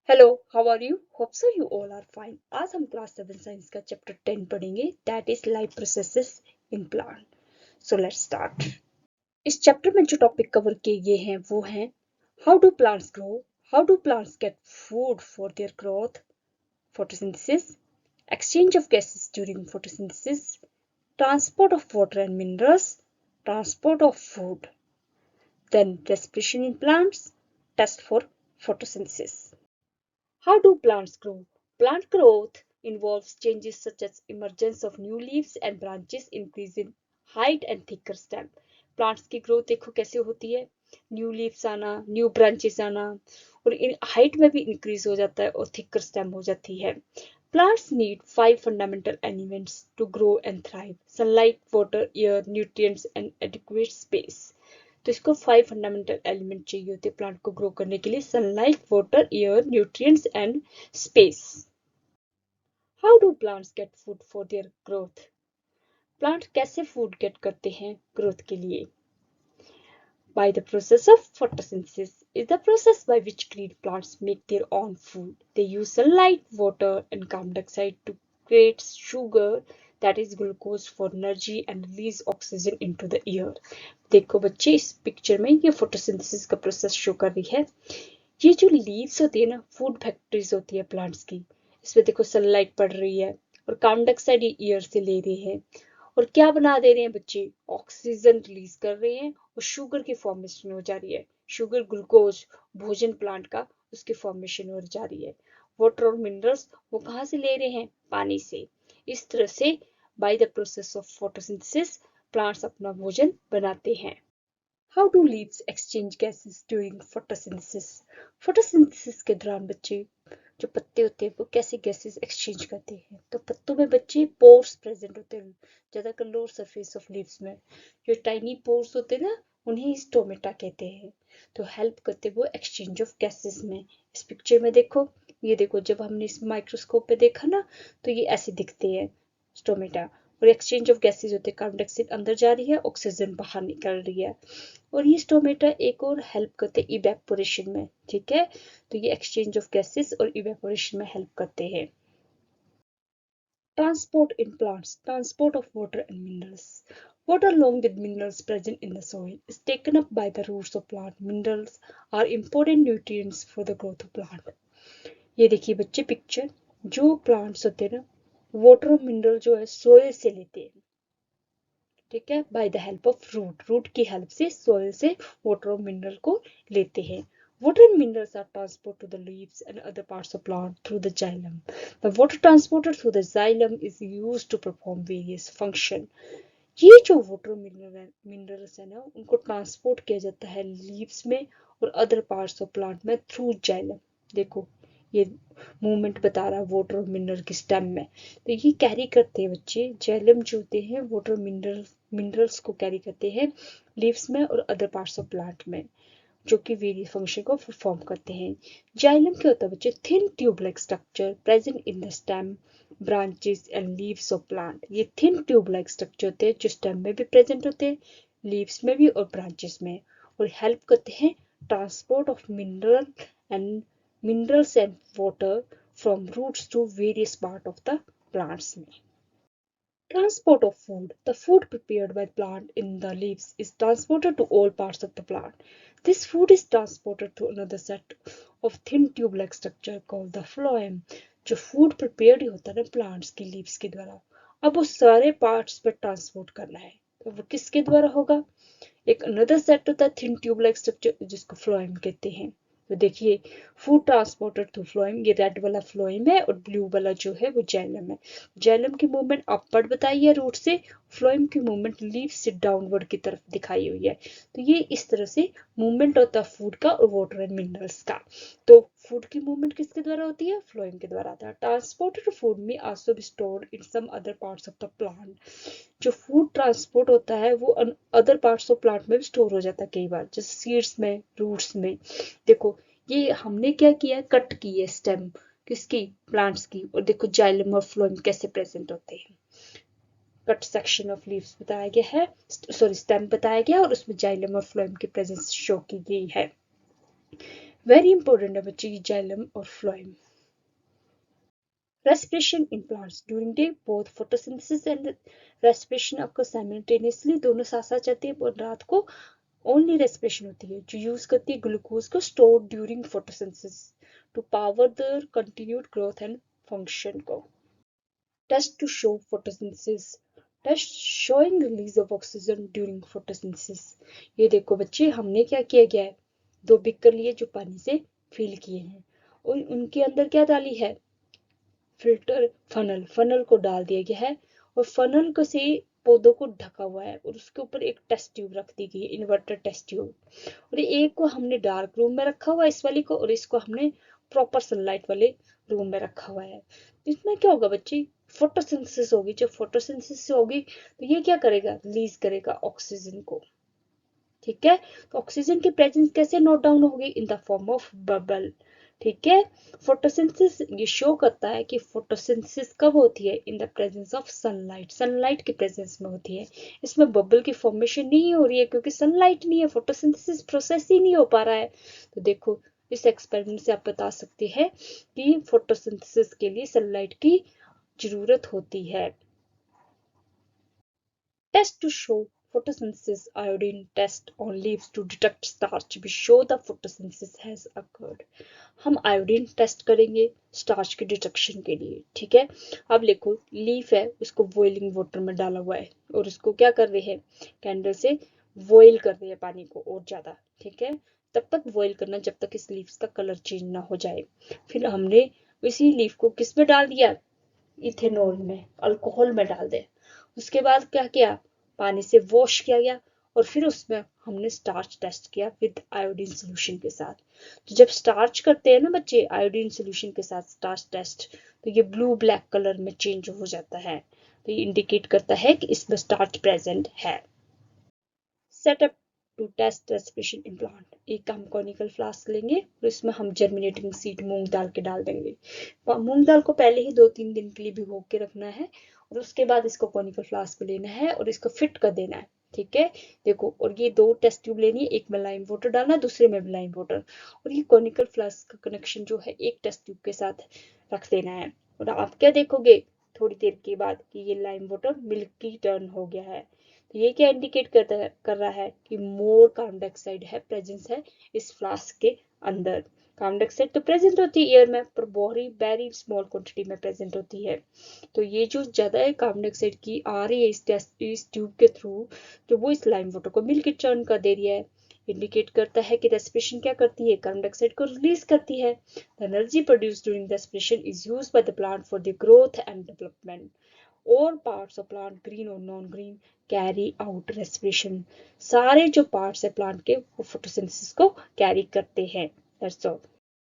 Hello, how are you? Hope so you all are fine. आज हम class 7 science का chapter 10 पढ़ेंगे, that is life processes in plant. So let's start. इस chapter में जो topic cover किए गए हैं वो हैं how do plants grow, how do plants get food for their growth, photosynthesis, exchange of gases during photosynthesis, transport of water and minerals, transport of food, then respiration in plants, test for photosynthesis. How do plants grow? Plant growth involves changes such as emergence of new leaves and branches, increase in height and thicker stem. Plants की growth देखो कैसे होती है, new leaves आना, new branches आना, और in height में भी इंक्रीज हो जाता है और थिकर स्टेम हो जाती है. Plants need five fundamental elements to grow and thrive: sunlight, water, air, nutrients and adequate space. तो इसको 5 फंडामेंटल एलिमेंट चाहिए होते हैं प्लांट को ग्रो करने के लिए: sunlight, water, air, nutrients and space. How do plants get food for their growth? Plant कैसे फूड गेट करते हैं ग्रोथ के लिए? By the process of photosynthesis is the process by which green plants make their own food. They use sunlight, water, and carbon dioxide to create sugar, that is glucose, for energy and release oxygen into the air. देखो बच्चे, इस picture में ये photosynthesis का process show कर रही है. ये जो लीव्स होती है ना, फूड फैक्ट्रीज होती है प्लांट्स की. इसमें देखो सनलाइट पड़ रही है और कार्बन डाइऑक्साइड एयर से ले रहे हैं और क्या बना दे रहे हैं बच्चे, ऑक्सीजन रिलीज कर रहे हैं और शुगर की फॉर्मेशन हो जा रही है. शुगर, ग्लूकोज, भोजन प्लांट का, उसकी फॉर्मेशन हो जा रही है. वाटर और मिनरल्स वो कहाँ से ले रहे हैं? पानी से. इस तरह से by the process of photosynthesis plants अपना भोजन बनाते हैं. How do leaves exchange gases during photosynthesis? Photosynthesis के दौरान बच्चे जो पत्ते होते हैं वो कैसे गैसेस एक्सचेंज करते हैं? तो पत्तों में बच्चे पोर्स प्रेजेंट होते हैं, ज्यादातर लोअर सरफेस ऑफ लीव्स में. जो टाइनी पोर्स होते हैं ना, उन्हें स्टोमेटा कहते हैं. तो हेल्प करते हैं वो एक्सचेंज ऑफ गैसेस में. इस पिक्चर में देखो, ये देखो, जब हमने इस माइक्रोस्कोप पे देखा ना तो ये ऐसे दिखते हैं स्टोमेटा. और एक्सचेंज ऑफ गैसेस होते हैं, कार्बन डाइऑक्साइड अंदर जा रही है, ऑक्सीजन बाहर निकल रही है. और ये स्टोमेटा एक और हेल्प करते हैं इवेपोरेशन में. ठीक है, तो ये एक्सचेंज ऑफ गैसेस और इवेपोरेशन में हेल्प करते हैं. Transport in plants, transport of water and minerals. Water along with minerals present in the soil is taken up by the roots of plant. Minerals are important nutrients for the growth of plant. ये देखिए बच्चे picture, जो plants होते हैं ना, water और mineral जो है सोयल से लेते हैं. ठीक है, by the help of root की हेल्प से सोयल से वाटर और मिनरल को लेते हैं. Water and minerals are transported to the leaves and other parts of plant through the xylem. The water transported through the xylem is used to perform various function. ये जो water minerals है ना, उनको transport किया जाता है leaves में और अदर पार्ट्स ऑफ प्लांट में थ्रू जाइलम. देखो ये मूवमेंट बता रहा है वाटर और मिनरल की स्टेम में. तो ये कैरी करते हैं बच्चे, जाइलम जो होते हैं वाटर मिनरल्स को कैरी करते हैं लीव्स में और अदर पार्ट्स ऑफ प्लांट में, जो कि वेरियस फंक्शन को परफॉर्म करते हैं. जाइलम क्या होता है बच्चे? Thin tube like structure present in the stem, branches and leaves of plant. ये थिन ट्यूब लाइक स्ट्रक्चर होते हैं जो स्टेम में भी प्रेजेंट होते हैं, लीव्स में भी और ब्रांचेस में, और हेल्प करते हैं transport of minerals and water from roots to various part of the plants. Transport of food. The food prepared by the plant in the leaves is transported to all parts of the plant. This food is transported through another set of thin tube-like structure called the phloem. जो food prepared ही होता है ना plants की leaves के द्वारा, अब वो सारे parts पे transport करना है, तो वो किसके द्वारा होगा? एक another set होता है thin tube-like structure जिसको phloem कहते हैं. तो देखिए, फूड ट्रांसपोर्टेड थ्रू फ्लोएम, ये रेड वाला फ्लोएम है और ब्लू वाला जो है वो जाइलम है. जाइलम की मूवमेंट अपवर्ड बताई है रूट से, फ्लोएम की मूवमेंट लीफ से डाउनवर्ड की तरफ दिखाई हुई है. तो ये इस तरह से मूवमेंट होता है फूड का और वाटर एंड मिनरल्स का. तो फूड की मूवमेंट किसके द्वारा होती है? फ्लोएम के द्वारा आता है. Transported food may also be stored in some other parts of the plant. जो फूड ट्रांसपोर्ट होता है वो अदर पार्ट्स ऑफ प्लांट में भी स्टोर हो जाता है कई बार, जैसे सीड्स में, रूट्स में. देखो ये हमने क्या किया, कट की है स्टेम किसकी? प्लांट्स की. और देखो जाइलम और फ्लोएम कैसे प्रेजेंट होते हैं. कट सेक्शन ऑफ लीव्स बताया गया है, सॉरी स्टेम बताया गया और उसमें जाइलम और फ्लोएम की प्रेजेंस शो की गई है. वेरी इंपॉर्टेंट है बच्चे की जाइलम और phloem. Respiration in plants during day both photosynthesis and respiration occur simultaneously, दोनों साथ साथ चलती है और रात को ओनली रेस्पिरेशन होती है जो यूज करती है ग्लूकोज को store during photosynthesis to power the continued growth and function को। Test to show photosynthesis, test showing release of oxygen during photosynthesis. ये देखो बच्चे हमने क्या किया गया है, दो बिकर लिए जो पानी से फिल किए हैं और उनके अंदर क्या डाली है, फिल्टर फनल, फनल को डाल दिया गया है और फनल को से पौधों को ढका हुआ है और उसके ऊपर एक टेस्ट ट्यूब रख दी गई है, इन्वर्टर टेस्ट ट्यूब। और एक को हमने डार्क रूम में रखा हुआ है इस वाली को, और इसको हमने प्रॉपर सनलाइट वाले रूम में रखा हुआ है। इसमें क्या होगा बच्चे, फोटोसिंथेसिस होगी, जब फोटोसिंथेसिस होगी तो ये क्या करेगा, रिलीज करेगा ऑक्सीजन को। ठीक है, तो ऑक्सीजन की प्रेजेंस कैसे नोट डाउन होगी, in the form of bubble. ठीक है, फोटोसिंथेसिस ये शो करता है कि फोटोसिंथेसिस कब होती है, in the presence of sunlight, sunlight की प्रेजेंस में होती है। इसमें बबल की फॉर्मेशन नहीं हो रही है क्योंकि सनलाइट नहीं है, फोटोसिंथेसिस प्रोसेस ही नहीं हो पा रहा है। तो देखो इस एक्सपेरिमेंट से आप बता सकते हैं कि फोटोसिंथेसिस के लिए सनलाइट की जरूरत होती है। Test to show photosynthesis, iodine test on leaves to detect starch. We show the photosynthesis has occurred. हम आयोडीन टेस्ट करेंगे स्टार्च के डिटेक्शन के लिए। ठीक है, अब देखो लीफ है उसको बॉइलिंग वाटर में डाला हुआ है और उसको क्या कर रहे हैं, कैंडल से बॉइल कर रहे हैं पानी को और ज्यादा। ठीक है, तब तक बॉइल करना जब तक इस लीव्स का कलर चेंज ना हो जाए। फिर हमने इसी लीफ को किस में डाल दिया, इथेनॉल में, अल्कोहल में डाल दे। उसके बाद क्या किया, पानी से वॉश किया गया और फिर उसमें हमने स्टार्च टेस्ट किया विद आयोडीन सोल्यूशन के साथ। तो जब स्टार्च करते हैं ना बच्चे आयोडीन सोल्यूशन के साथ स्टार्च टेस्ट, तो ये ब्लू ब्लैक कलर में चेंज हो जाता है, तो ये इंडिकेट करता है कि इसमें स्टार्च प्रेजेंट है। Setup to test respiration in plant, एक हम कॉनिकल फ्लास्क लेंगे और इसमें हम जर्मिनेटिंग सीड मूंग दाल के डाल देंगे। मूंग दाल को पहले ही 2-3 दिन के लिए भिगो के रखना है और उसके बाद इसको कॉनिकल फ्लास्क में लेना है और इसको फिट कर देना है। ठीक है, देखो और ये दो टेस्ट ट्यूब लेनी है, एक में लाइम वाटर डालना है दूसरे में लाइम वाटर, और ये कॉनिकल फ्लास्क का कनेक्शन जो है एक टेस्ट ट्यूब के साथ रख देना है। और आप क्या देखोगे थोड़ी देर के बाद कि ये लाइम वाटर मिल्की टर्न हो गया है। तो ये क्या इंडिकेट कर रहा है कि मोर कार्बन डाइऑक्साइड है प्रेजेंस है इस फ्लास्क के अंदर। कार्बन डाइऑक्साइड तो प्रेजेंट होती है एयर में पर बहुत वेरी स्मॉल क्वांटिटी में प्रेजेंट होती है। तो ये जो ज्यादा है कार्बन डाइऑक्साइड की आ रही है इस ट्यूब के थ्रू, तो वो इस लाइम वाटर को मिल्क टर्न कर दे रही है। इंडिकेट करता है कि रेस्पिरेशन क्या करती है, कार्बन डाइऑक्साइड को रिलीज करती है। The energy produced during respiration is used by the plant for the growth and development. All parts of plant green और non green carry out respiration, सारे जो पार्ट्स है प्लांट के वो फोटोसिंथेसिस को कैरी करते हैं। That's all.